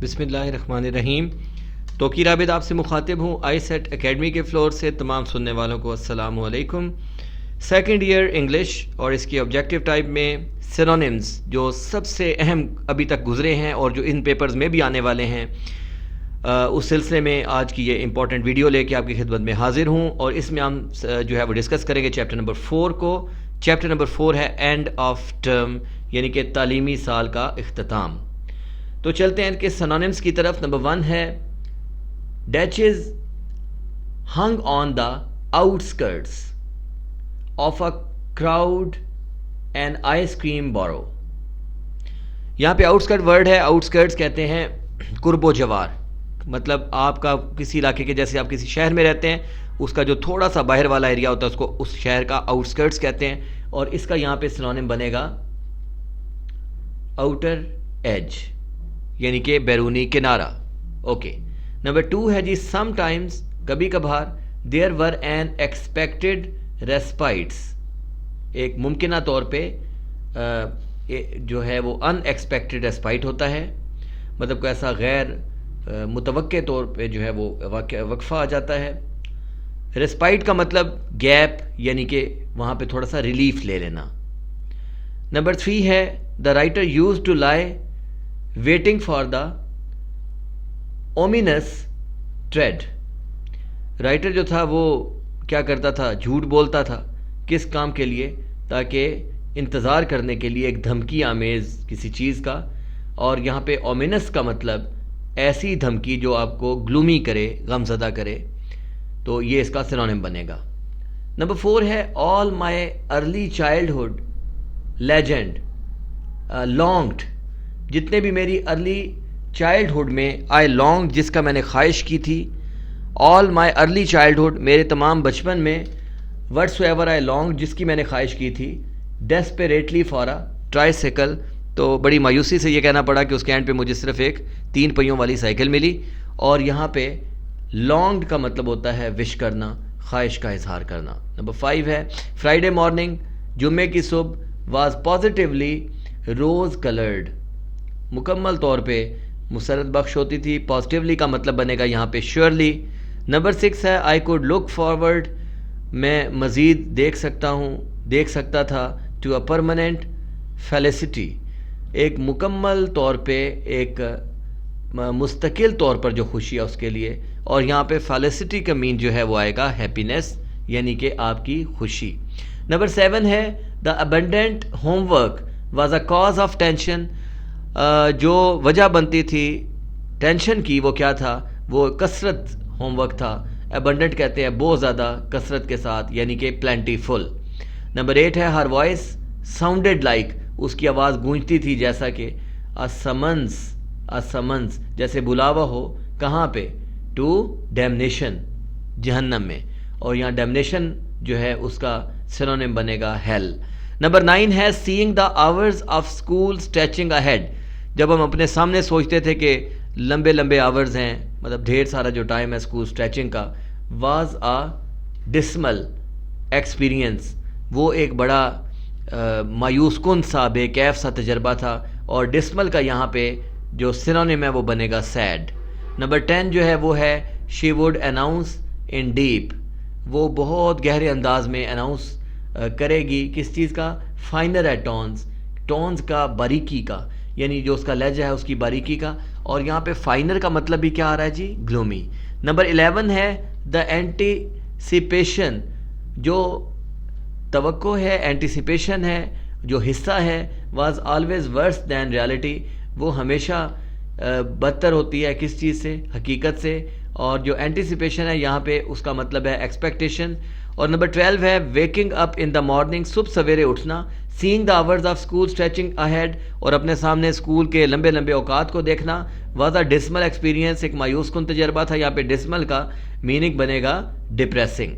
بسم اللہ الرحمن الرحیم. توقیر عابد آپ سے مخاطب ہوں آئی سیٹ اکیڈمی کے فلور سے. تمام سننے والوں کو السلام علیکم. سیکنڈ ایئر انگلش اور اس کی آبجیکٹیو ٹائپ میں سینونیمز جو سب سے اہم ابھی تک گزرے ہیں اور جو ان پیپرز میں بھی آنے والے ہیں، اس سلسلے میں آج کی یہ امپورٹنٹ ویڈیو لے کے آپ کی خدمت میں حاضر ہوں. اور اس میں ہم جو ہے وہ ڈسکس کریں گے چیپٹر نمبر 4 کو. چیپٹر نمبر 4 ہے اینڈ آف ٹرم، یعنی کہ تعلیمی سال کا اختتام. تو چلتے ہیں ان کے سینونیمز کی طرف. نمبر 1 ہے ditches hung on the outskirts of a crowd and ice cream borough. یہاں پہ آؤٹ اسکرٹ ورڈ ہے. آؤٹ اسکرٹس کہتے ہیں قرب و جوار، مطلب آپ کا کسی علاقے کے، جیسے آپ کسی شہر میں رہتے ہیں، اس کا جو تھوڑا سا باہر والا ایریا ہوتا ہے اس کو اس شہر کا آؤٹ اسکرٹس کہتے ہیں. اور اس کا یہاں پہ سینونیم بنے گا آؤٹر ایج، یعنی کہ بیرونی کنارہ. اوکے. نمبر 2 ہے جی سم ٹائمز، کبھی کبھار، دیر ور این ایکسپیکٹڈ ریسپائٹس، ایک ممکنہ طور پہ جو ہے وہ ان ایکسپیکٹڈ ریسپائٹ ہوتا ہے، مطلب کوئی ایسا غیر متوقع طور پہ جو ہے وہ وقفہ آ جاتا ہے. ریسپائٹ کا مطلب گیپ، یعنی کہ وہاں پہ تھوڑا سا ریلیف لے لینا. نمبر 3 ہے the writer used to lie waiting for the omens trade. Writer جو تھا وہ کیا کرتا تھا؟ جھوٹ بولتا تھا. کس کام کے لیے؟ تاکہ انتظار کرنے کے لیے ایک دھمکی آمیز کسی چیز کا. اور یہاں پہ اومینس کا مطلب ایسی دھمکی جو آپ کو گلومی کرے، غم زدہ کرے. تو یہ اس کا سینونیم بنے گا. نمبر 4 ہے آل مائی ارلی چائلڈہڈ لیجنڈ لانگڈ. جتنے بھی میری ارلی چائلڈہڈ میں آئی لانگ، جس کا میں نے خواہش کی تھی. آل مائی ارلی چائلڈہڈ، میرے تمام بچپن میں. وٹس ایور آئی لانگ، جس کی میں نے خواہش کی تھی. Desperately for a try cycle, تو بڑی مایوسی سے یہ کہنا پڑا کہ اس کے اینڈ پہ مجھے صرف ایک 3 پہیوں والی سائیکل ملی. اور یہاں پہ لانگڈ کا مطلب ہوتا ہے وش کرنا، خواہش کا اظہار کرنا. نمبر 5 ہے فرائیڈے مارننگ، جمعے کی صبح، واز پازیٹیولی روز کلرڈ، مکمل طور پہ مسرت بخش ہوتی تھی. پازیٹیولی کا مطلب بنے گا یہاں پہ شیورلی. نمبر 6 ہے آئی کوڈ لک فارورڈ، میں مزید دیکھ سکتا تھا. ٹو اے پرماننٹ فیلسٹی، ایک مکمل طور پہ، ایک مستقل طور پر جو خوشی ہے اس کے لیے. اور یہاں پہ فیلسٹی کا مین جو ہے وہ آئے گا ہیپینس، یعنی کہ آپ کی خوشی. نمبر 7 ہے the abundant homework was a cause of tension. جو وجہ بنتی تھی ٹینشن کی وہ کیا تھا؟ وہ کثرت ہوم ورک تھا. ابنڈنٹ کہتے ہیں بہت زیادہ، کثرت کے ساتھ، یعنی کہ پلینٹی فل. نمبر 8 ہے ہر وائس ساؤنڈیڈ لائک، اس کی آواز گونجتی تھی جیسا کہ سمنس، جیسے بلاوا ہو. کہاں پہ؟ ٹو ڈیمنیشن، جہنم میں. اور یہاں ڈیمنیشن جو ہے اس کا سینونیم بنے گا ہیل. نمبر 9 ہے seeing the hours of school stretching ahead. جب ہم اپنے سامنے سوچتے تھے کہ لمبے لمبے آورز ہیں، مطلب ڈھیر سارا جو ٹائم ہے اسکول اسٹریچنگ کا. واز آ ڈسمل ایکسپیرینس، وہ ایک بڑا مایوس کن سا، بے کیف سا تجربہ تھا. اور ڈسمل کا یہاں پہ جو سینونیم ہے وہ بنے گا سیڈ. نمبر 10 جو ہے وہ ہے she would announce in deep, وہ بہت گہرے انداز میں اناؤنس کرے گی. کس چیز کا؟ فائنر ایٹ ٹونز کا، باریکی کا، یعنی جو اس کا لہجہ ہے اس کی باریکی کا. اور یہاں پہ فائنر کا مطلب بھی کیا آ رہا ہے جی؟ گلومی. نمبر 11 ہے دا اینٹیسپیشن، جو توقع ہے، اینٹیسپیشن ہے، جو حصہ ہے. Was always worse than reality, وہ ہمیشہ بدتر ہوتی ہے کس چیز سے؟ حقیقت سے. اور جو اینٹیسپیشن ہے یہاں پہ اس کا مطلب ہے ایکسپیکٹیشن. اور نمبر 12 ہے ویکنگ اپ ان دا مارننگ، صبح سویرے اٹھنا. Seeing the hours of school stretching ahead, اور اپنے سامنے اسکول کے لمبے لمبے اوقات کو دیکھنا. واز اے ڈسمل ایکسپیرینس، ایک مایوس کن تجربہ تھا. یہاں پہ ڈسمل کا میننگ بنے گا ڈپریسنگ.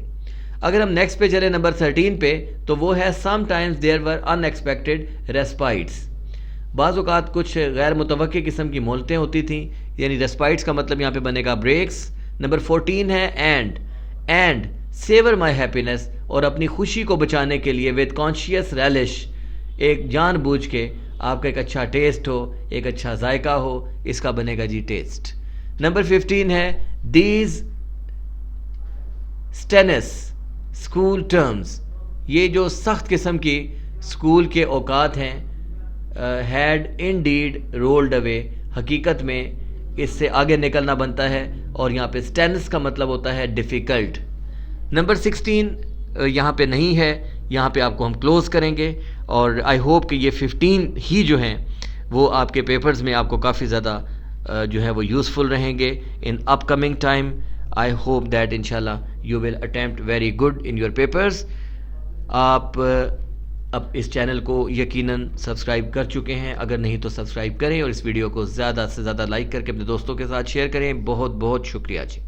اگر ہم نیکسٹ پہ چلیں نمبر 13 پہ، تو وہ ہے سم ٹائمز دیر ور ان ایکسپیکٹڈ ریسپائٹس. بعض اوقات کچھ غیر متوقع قسم کی مہلتیں ہوتی تھیں، یعنی ریسپائٹس کا مطلب یہاں پہ بنے گا بریکس. نمبر 14 ہے اینڈ سیور مائی ہیپینس، اور اپنی خوشی کو بچانے کے لیے ود کانشیس ریلش، ایک جان بوجھ کے آپ کا ایک اچھا ٹیسٹ ہو، ایک اچھا ذائقہ ہو، اس کا بنے گا جی ٹیسٹ۔ نمبر 15 ہے دیز اسٹینس اسکول ٹرمز، یہ جو سخت قسم کی اسکول کے اوقات ہیں، ہیڈ انڈیڈ رولڈ اوے، حقیقت میں اس سے آگے نکلنا بنتا ہے، اور یہاں پہ اسٹینس کا مطلب ہوتا ہے ڈیفیکلٹ۔ نمبر 16 یہاں پہ نہیں ہے، یہاں پہ آپ کو ہم کلوز کریں گے، اور آئی ہوپ کہ یہ 15 ہی جو ہیں وہ آپ کے پیپرز میں آپ کو کافی زیادہ جو ہے وہ یوزفل رہیں گے in upcoming time. I hope that انشاءاللہ you will attempt very good in your papers. آپ اب اس چینل کو یقیناً سبسکرائب کر چکے ہیں، اگر نہیں تو سبسکرائب کریں، اور اس ویڈیو کو زیادہ سے زیادہ لائک کر کے اپنے دوستوں کے ساتھ شیئر کریں۔ بہت بہت شکریہ جی۔